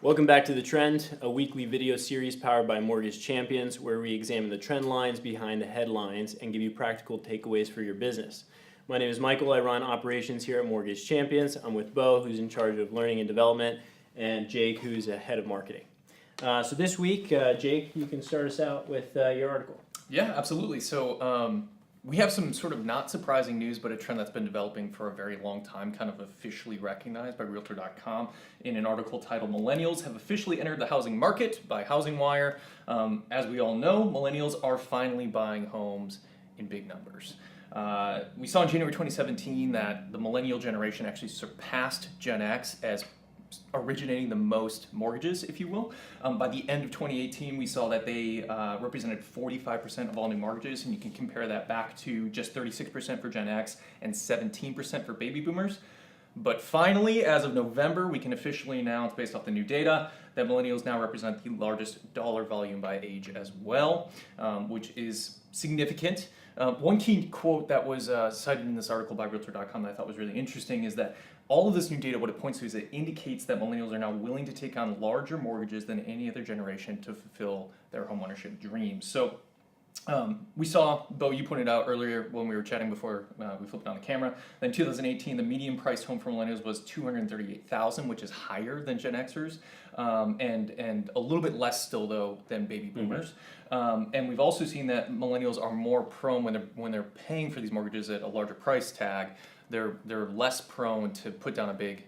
Welcome back to The Trend, a weekly video series powered by Mortgage Champions, where we examine the trend lines behind the headlines and give you practical takeaways for your business. My name is Michael. I run operations here at Mortgage Champions. I'm with Bo, who's in charge of learning and development, and Jake, who's a head of marketing. So this week, Jake, you can start us out with your article. Yeah, absolutely. So we have some sort of not surprising news, but a trend that's been developing for a very long time, kind of officially recognized by Realtor.com in an article titled Millennials Have Officially Entered the Housing Market by Housing Wire. As we all know, millennials are finally buying homes in big numbers. We saw in January 2017 that the millennial generation actually surpassed Gen X as originating the most mortgages, if you will. By the end of 2018, we saw that they represented 45% of all new mortgages, and you can compare that back to just 36% for Gen X and 17% for baby boomers. But finally, as of November, we can officially announce, based off the new data, that millennials now represent the largest dollar volume by age as well, which is significant. One key quote that was cited in this article by Realtor.com that I thought was really interesting is that all of this new data, what it points to is it indicates that millennials are now willing to take on larger mortgages than any other generation to fulfill their homeownership dreams. So we saw, Bo, you pointed out earlier when we were chatting before we flipped on the camera, that in 2018, the median priced home for millennials was $238,000, which is higher than Gen Xers, and a little bit less still, though, than baby boomers. And we've also seen that millennials are more prone when they're paying for these mortgages at a larger price tag. They're less prone to put down a big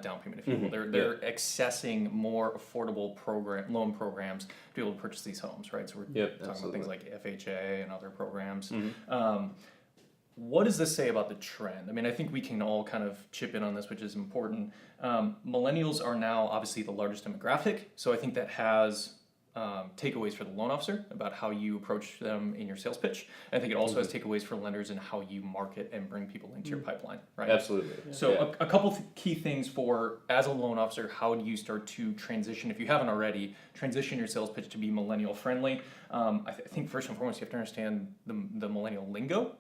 down payment, if you will. They're accessing more affordable loan programs to be able to purchase these homes, right? So we're talking about things like FHA and other programs. What does this say about the trend? I mean, I think we can all kind of chip in on this, which is important. Millennials are now obviously the largest demographic, so I think that has takeaways for the loan officer about how you approach them in your sales pitch. I think it also has takeaways for lenders in how you market and bring people into your pipeline, right? Absolutely. So a couple key things as a loan officer, how do you start to transition, if you haven't already, transition your sales pitch to be millennial friendly? I think first and foremost, you have to understand the millennial lingo.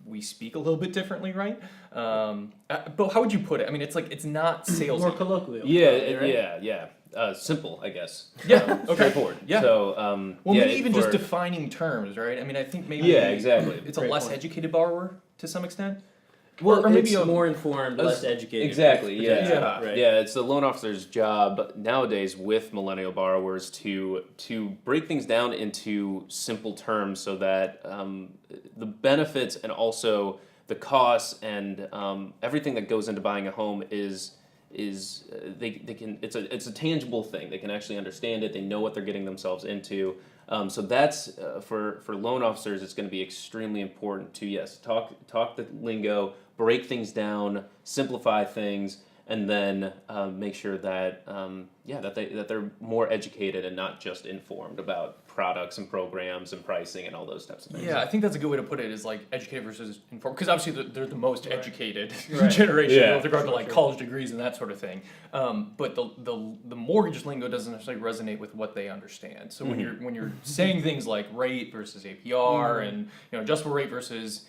We speak a little bit differently, right? But how would you put it? I mean, it's not salesy. More colloquial. Yeah. Simple, I guess. Yeah. Okay. Straightforward. Yeah. So, maybe even just defining terms, right? I mean, I think maybe exactly. It's a less educated borrower to some extent. Well, or maybe it's more informed, less educated. Exactly. Right. Yeah. It's the loan officer's job nowadays with millennial borrowers to break things down into simple terms so that the benefits and also the costs and everything that goes into buying a home is they can it's a tangible thing. They can actually understand it. They know what they're getting themselves into. So that's for loan officers. It's going to be extremely important to talk the lingo, break things down, simplify things, and then make sure that that they're more educated and not just informed about products and programs and pricing and all those types of things. Yeah, I think that's a good way to put it, is like educated versus informed, because obviously they're the most educated generation with regard to like college degrees and that sort of thing. But the mortgage lingo doesn't necessarily resonate with what they understand. So when you're saying things like rate versus APR and adjustable rate versus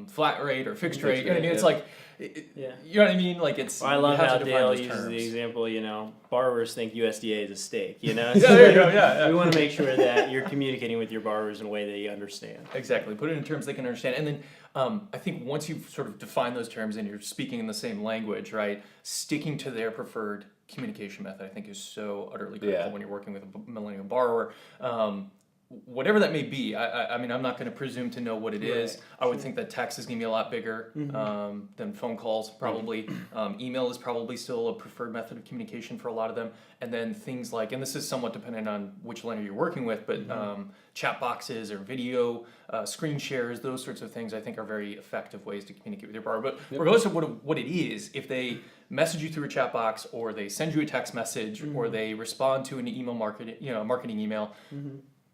flat rate or fixed rate, you know what I mean? It's like, you know what I mean? Like it's. I love how Dale uses the example. Borrowers think USDA is a steak. So there you go. We want to make sure that you're communicating with your borrowers in a way they understand. Exactly. Put it in terms they can understand, and then I think once you've sort of defined those terms and you're speaking in the same language, right? Sticking to their preferred communication method, I think, is so utterly critical when you're working with a millennial borrower. Whatever that may be, I mean, I'm not going to presume to know what it is. I would think that text is going to be a lot bigger than phone calls, probably. Email is probably still a preferred method of communication for a lot of them. And then things like, and this is somewhat dependent on which lender you're working with, but chat boxes or video, screen shares, those sorts of things I think are very effective ways to communicate with your borrower. But regardless of what it is, if they message you through a chat box or they send you a text message or they respond to an email marketing email,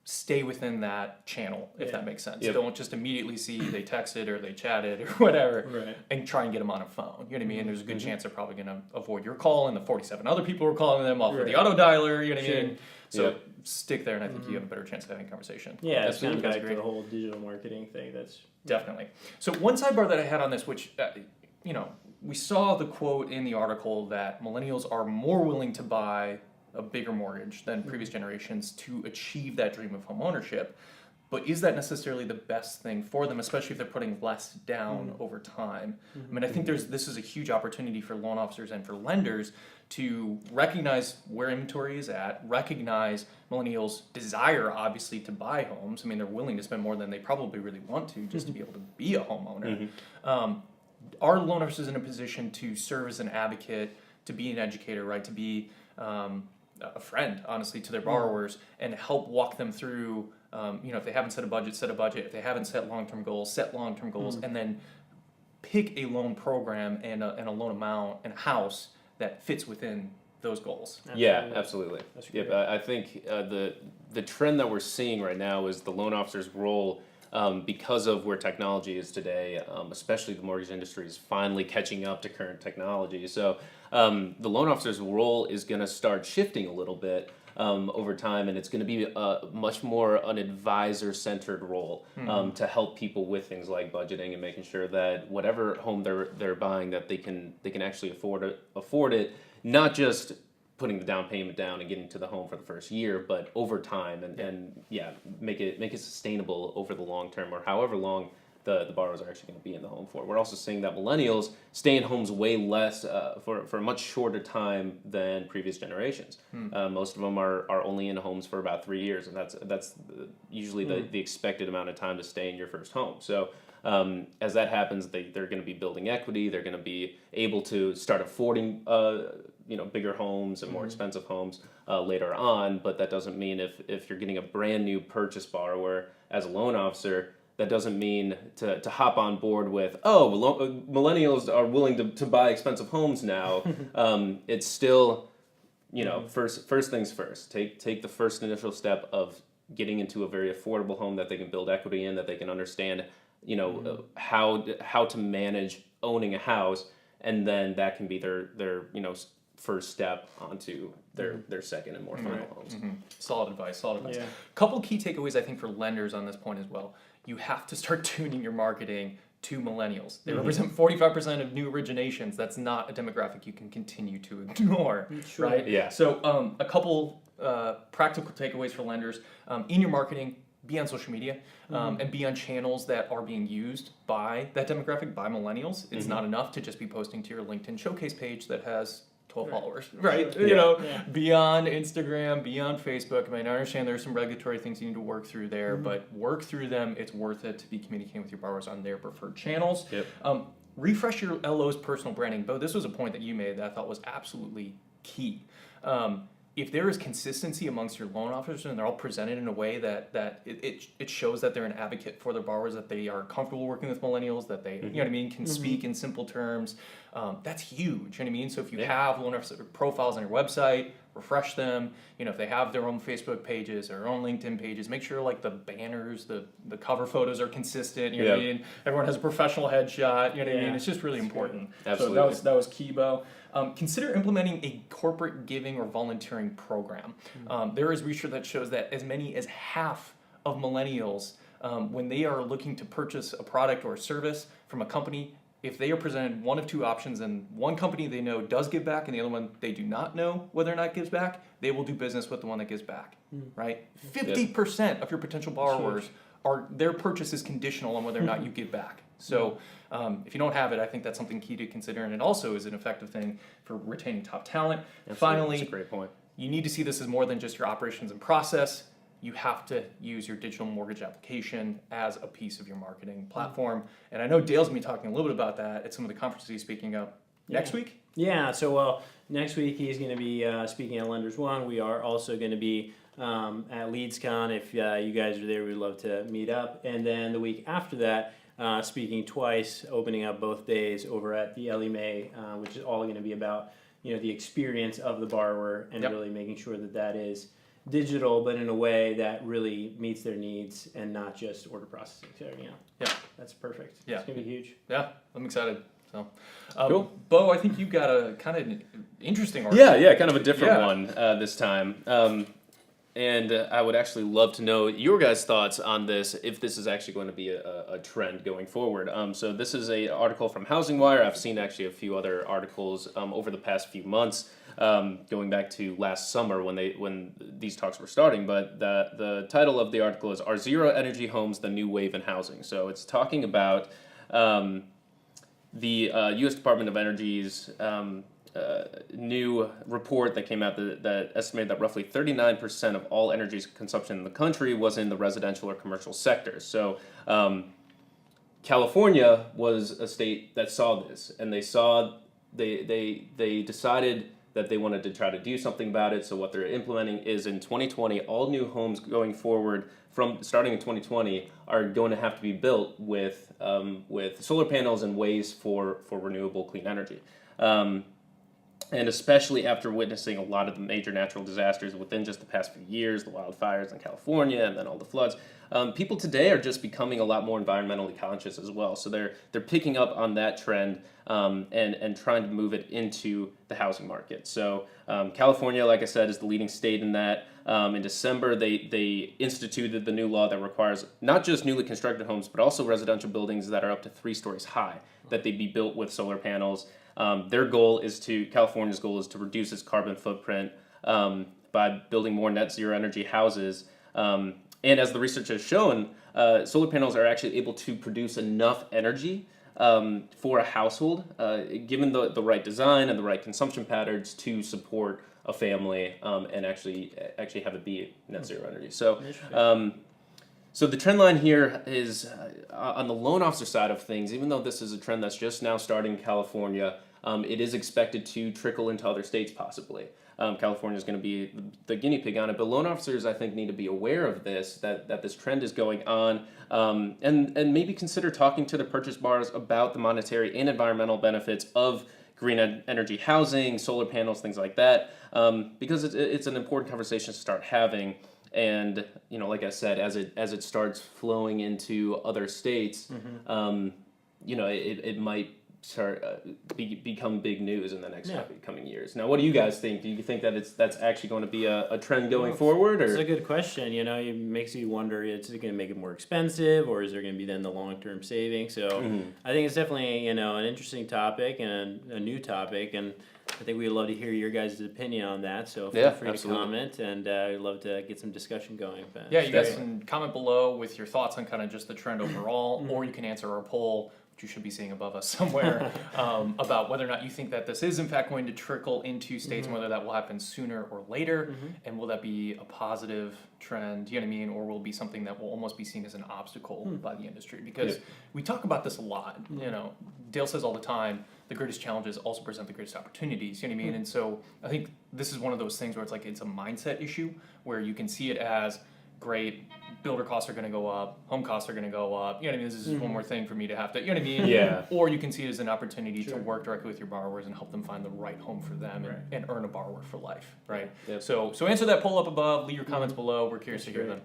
stay within that channel, if that makes sense. Don't just immediately see they texted or they chatted or whatever and try and get them on a phone. You know what I mean? And there's a good chance they're probably going to avoid your call and the 47 other people who are calling them off of the auto dialer. You know what I mean? So stick there, and I think you have a better chance of having a conversation. Yeah, that's kind of back to the whole digital marketing thing. That's definitely. So one sidebar that I had on this, which we saw the quote in the article that millennials are more willing to buy a bigger mortgage than previous generations to achieve that dream of home ownership. But is that necessarily the best thing for them, especially if they're putting less down over time? I mean, I think this is a huge opportunity for loan officers and for lenders to recognize where inventory is at, recognize millennials' desire, obviously, to buy homes. I mean, they're willing to spend more than they probably really want to just to be able to be a homeowner. Are loan officers in a position to serve as an advocate, to be an educator, right? To be a friend, honestly, to their borrowers and help walk them through, if they haven't set a budget, set a budget. If they haven't set long-term goals, set long-term goals, and then pick a loan program and a loan amount and a house that fits within those goals. Yeah, absolutely. That's Yeah, great. but I think the trend that we're seeing right now is the loan officer's role, because of where technology is today, especially the mortgage industry is finally catching up to current technology. So the loan officer's role is going to start shifting a little bit over time, and it's going to be much more an advisor-centered role to help people with things like budgeting and making sure that whatever home they're buying, that they can actually afford it, not just putting the down payment down and getting to the home for the first year, but over time and make it sustainable over the long term, or however long the borrowers are actually going to be in the home for. We're also seeing that millennials stay in homes way less for a much shorter time than previous generations. Most of them are only in homes for about 3 years, and that's usually the expected amount of time to stay in your first home. So as that happens, they're going to be building equity. They're going to be able to start affording bigger homes and more expensive homes later on. But that doesn't mean if you're getting a brand new purchase borrower as a loan officer, that doesn't mean to hop on board with, millennials are willing to buy expensive homes now. It's still, first things first. Take the first initial step of getting into a very affordable home that they can build equity in, that they can understand, how to manage owning a house, and then that can be their first step onto their second and more final homes. Solid advice. Yeah. Couple key takeaways, I think, for lenders on this point as well. You have to start tuning your marketing to millennials. They represent 45% of new originations. That's not a demographic you can continue to ignore, Sure. right? Yeah. So a couple practical takeaways for lenders. In your marketing, be on social media and be on channels that are being used by that demographic, by millennials. It's not enough to just be posting to your LinkedIn showcase page that has 12 followers, right? Sure. Be on Instagram, be on Facebook. I mean, I understand there's some regulatory things you need to work through there, but work through them. It's worth it to be communicating with your borrowers on their preferred channels. Yep. Refresh your LO's personal branding. Bo, this was a point that you made that I thought was absolutely key. If there is consistency amongst your loan officers and they're all presented in a way that it shows that they're an advocate for their borrowers, that they are comfortable working with millennials, that they can speak in simple terms, that's huge. You know what I mean? So if you have loan officer profiles on your website, refresh them. If they have their own Facebook pages or their own LinkedIn pages, make sure like the banners, the cover photos are consistent. You know what I mean? Everyone has a professional headshot. You know what I mean? It's just really important. Absolutely. So that was key, Bo. Consider implementing a corporate giving or volunteering program. There is research that shows that as many as half of millennials, when they are looking to purchase a product or a service from a company, if they are presented one of two options and one company they know does give back and the other one they do not know whether or not gives back, they will do business with the one that gives back, right? 50% of your potential borrowers their purchase is conditional on whether or not you give back. So if you don't have it, I think that's something key to consider, and it also is an effective thing for retaining top talent. Absolutely. Finally, That's a great point. you need to see this as more than just your operations and process. You have to use your digital mortgage application as a piece of your marketing platform. And I know Dale's going to be talking a little bit about that at some of the conferences he's speaking of next week. Yeah, so next week he's going to be speaking at Lenders One. We are also going to be at LeadsCon. If you guys are there, we'd love to meet up. And then the week after that, speaking twice, opening up both days over at the Ellie Mae, which is all going to be about the experience of the borrower and really making sure that is digital, but in a way that really meets their needs and not just order processing. So that's perfect. Yeah. It's going to be huge. Yeah, I'm excited. So, Cool. Bo, I think you've got a kind of interesting article. Yeah, kind of a different one this time. And I would actually love to know your guys' thoughts on this, if this is actually going to be a trend going forward. So this is an article from Housing Wire. I've seen actually a few other articles over the past few months, going back to last summer when these talks were starting. But the title of the article is "Are Zero Energy Homes the New Wave in Housing?" So it's talking about the U.S. Department of Energy's new report that came out that estimated that roughly 39% of all energy consumption in the country was in the residential or commercial sectors. So California was a state that saw this, and they decided that they wanted to try to do something about it. So what they're implementing is in 2020, all new homes going forward from starting in 2020 are going to have to be built with solar panels and ways for renewable clean energy. And especially after witnessing a lot of the major natural disasters within just the past few years, the wildfires in California and then all the floods, people today are just becoming a lot more environmentally conscious as well. So they're picking up on that trend and trying to move it into the housing market. So California, like I said, is the leading state in that. In December, they instituted the new law that requires not just newly constructed homes, but also residential buildings that are up to 3 stories high, that they be built with solar panels. California's goal is to reduce its carbon footprint by building more net zero energy houses. And as the research has shown, solar panels are actually able to produce enough energy for a household, given the right design and the right consumption patterns to support a family and actually have it be net zero energy. So the trend line here is on the loan officer side of things. Even though this is a trend that's just now starting in California, it is expected to trickle into other states possibly. California is going to be the guinea pig on it, but loan officers, I think, need to be aware of this, that this trend is going on, and maybe consider talking to their purchase buyers about the monetary and environmental benefits of green energy housing, solar panels, things like that, because it's an important conversation to start having. And like I said, as it starts flowing into other states, it might start become big news in the next coming years. Now, what do you guys think? Do you think that that's actually going to be a trend going forward? Or? It's a good question. It makes you wonder: is it going to make it more expensive, or is there going to be then the long-term savings? So I think it's definitely an interesting topic and a new topic, and I think we'd love to hear your guys' opinion on that. So feel free to comment, and I'd love to get some discussion going. Yeah, you guys can comment below with your thoughts on kind of just the trend overall, or you can answer our poll, which you should be seeing above us somewhere, about whether or not you think that this is in fact going to trickle into states, and whether that will happen sooner or later, and will that be a positive trend, you know what I mean, or will it be something that will almost be seen as an obstacle by the industry? Because we talk about this a lot. Dale says all the time, the greatest challenges also present the greatest opportunities, you know what I mean? And so I think this is one of those things where it's a mindset issue, where you can see it as, great, builder costs are going to go up, home costs are going to go up, you know what I mean, this is one more thing for me to have to, you know what I mean? Yeah. Or you can see it as an opportunity to work directly with your borrowers and help them find the right home for them and earn a borrower for life, right? Yep. So answer that poll up above, leave your comments below, we're curious to hear them.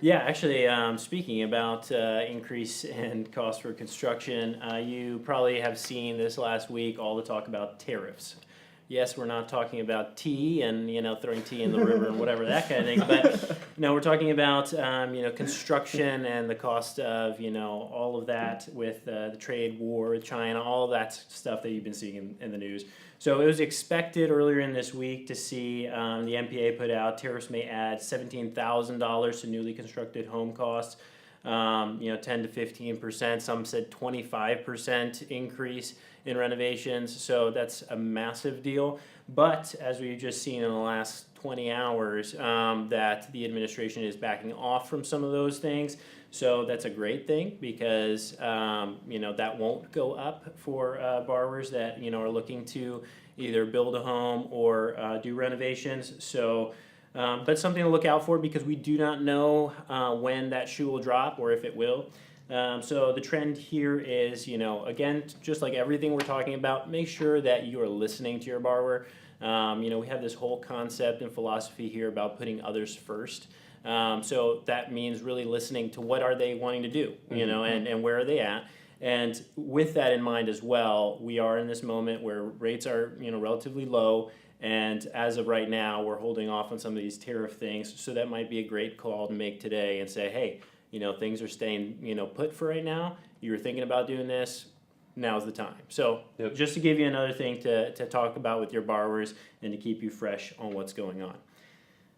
Yeah, actually, speaking about increase in cost for construction, you probably have seen this last week all the talk about tariffs. Yes, we're not talking about tea and throwing tea in the river and whatever that kind of thing, but we're talking about construction and the cost of all of that with the trade war with China, all that stuff that you've been seeing in the news. So it was expected earlier in this week to see the MPA put out tariffs may add $17,000 to newly constructed home costs. 10 to 15%. Some said 25% increase in renovations. So that's a massive deal. But as we've just seen in the last 20 hours, that the administration is backing off from some of those things. So that's a great thing because that won't go up for borrowers that are looking to either build a home or do renovations. So. That's something to look out for because we do not know when that shoe will drop or if it will. So the trend here is, again, just like everything we're talking about, make sure that you are listening to your borrower. We have this whole concept and philosophy here about putting others first. So that means really listening to what are they wanting to do, and where are they at. And with that in mind as well, we are in this moment where rates are, relatively low. And as of right now, we're holding off on some of these tariff things. So that might be a great call to make today and say, hey, things are staying, put for right now. You were thinking about doing this. Now's the time. So just to give you another thing to talk about with your borrowers and to keep you fresh on what's going on.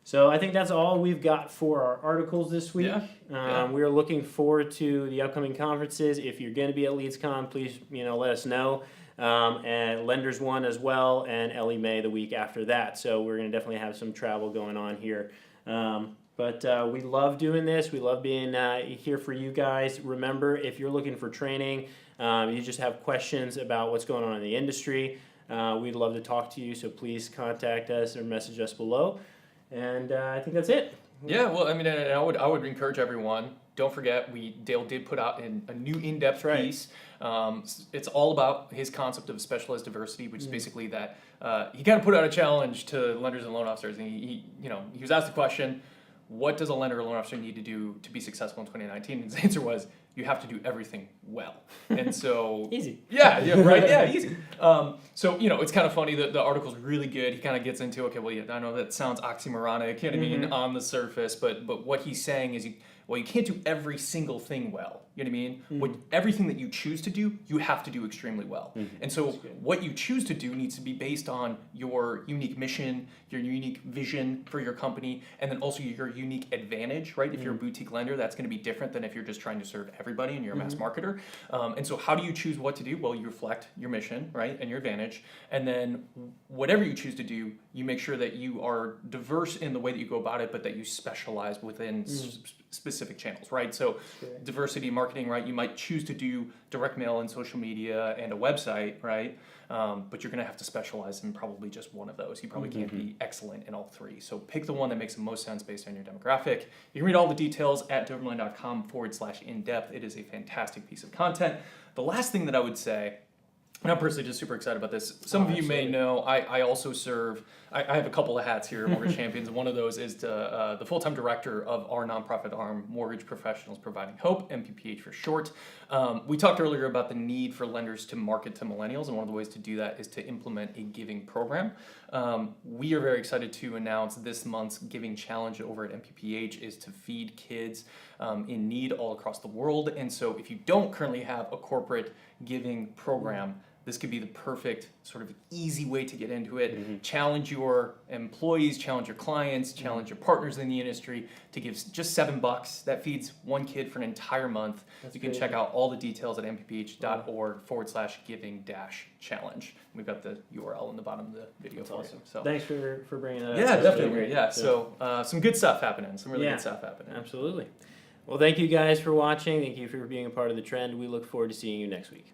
So I think that's all we've got for our articles this week. We're looking forward to the upcoming conferences. If you're going to be at LeadsCon, please let us know. And Lenders One as well, and Ellie Mae the week after that. So we're going to definitely have some travel going on here. But we love doing this. We love being here for you guys. Remember, if you're looking for training, you just have questions about what's going on in the industry, we'd love to talk to you. So please contact us or message us below. And I think that's it. Yeah, well, I mean, and I would encourage everyone. Don't forget, Dale did put out a new in-depth piece. It's all about his concept of specialized diversity, which is basically that he kind of put out a challenge to lenders and loan officers, and he was asked the question, what does a lender or loan officer need to do to be successful in 2019? And his answer was, you have to do everything well. And so easy. Yeah, right. Yeah, easy. So it's kind of funny that the article's really good. He kind of gets into, okay, well, yeah, I know that sounds oxymoronic, I mean, on the surface, but what he's saying is, you can't do every single thing well. You know what I mean? Everything that you choose to do, you have to do extremely well. And so what you choose to do needs to be based on your unique mission, your unique vision for your company, and then also your unique advantage, right? If you're a boutique lender, that's going to be different than if you're just trying to serve everybody and you're a mass marketer. And so how do you choose what to do? Well, you reflect your mission, right, and your advantage. And then whatever you choose to do, you make sure that you are diverse in the way that you go about it, but that you specialize within specific channels, right? So diversity marketing, right? You might choose to do direct mail and social media and a website, right? But you're going to have to specialize in probably just one of those. You probably can't be excellent in all three. So pick the one that makes the most sense based on your demographic. You can read all the details at dovermillennial.com/in-depth. It is a fantastic piece of content. The last thing that I would say, and I'm personally just super excited about this. Some of you may know I also serve, I have a couple of hats here at Mortgage Champions, and one of those is the full-time director of our nonprofit arm, Mortgage Professionals Providing Hope, MPPH for short. We talked earlier about the need for lenders to market to millennials, and one of the ways to do that is to implement a giving program. We are very excited to announce this month's giving challenge over at MPPH is to feed kids in need all across the world. And so if you don't currently have a corporate giving program, this could be the perfect sort of easy way to get into it. Challenge your employees, challenge your clients, challenge your partners in the industry to give just $7. That feeds one kid for an entire month. You can check out all the details at mpph.org/giving-challenge. We've got the URL in the bottom of the video for you. So thanks for bringing that up. Yeah, definitely. Yeah, so some good stuff happening. Some really good stuff happening. Absolutely. Well, thank you guys for watching. Thank you for being a part of the trend. We look forward to seeing you next week.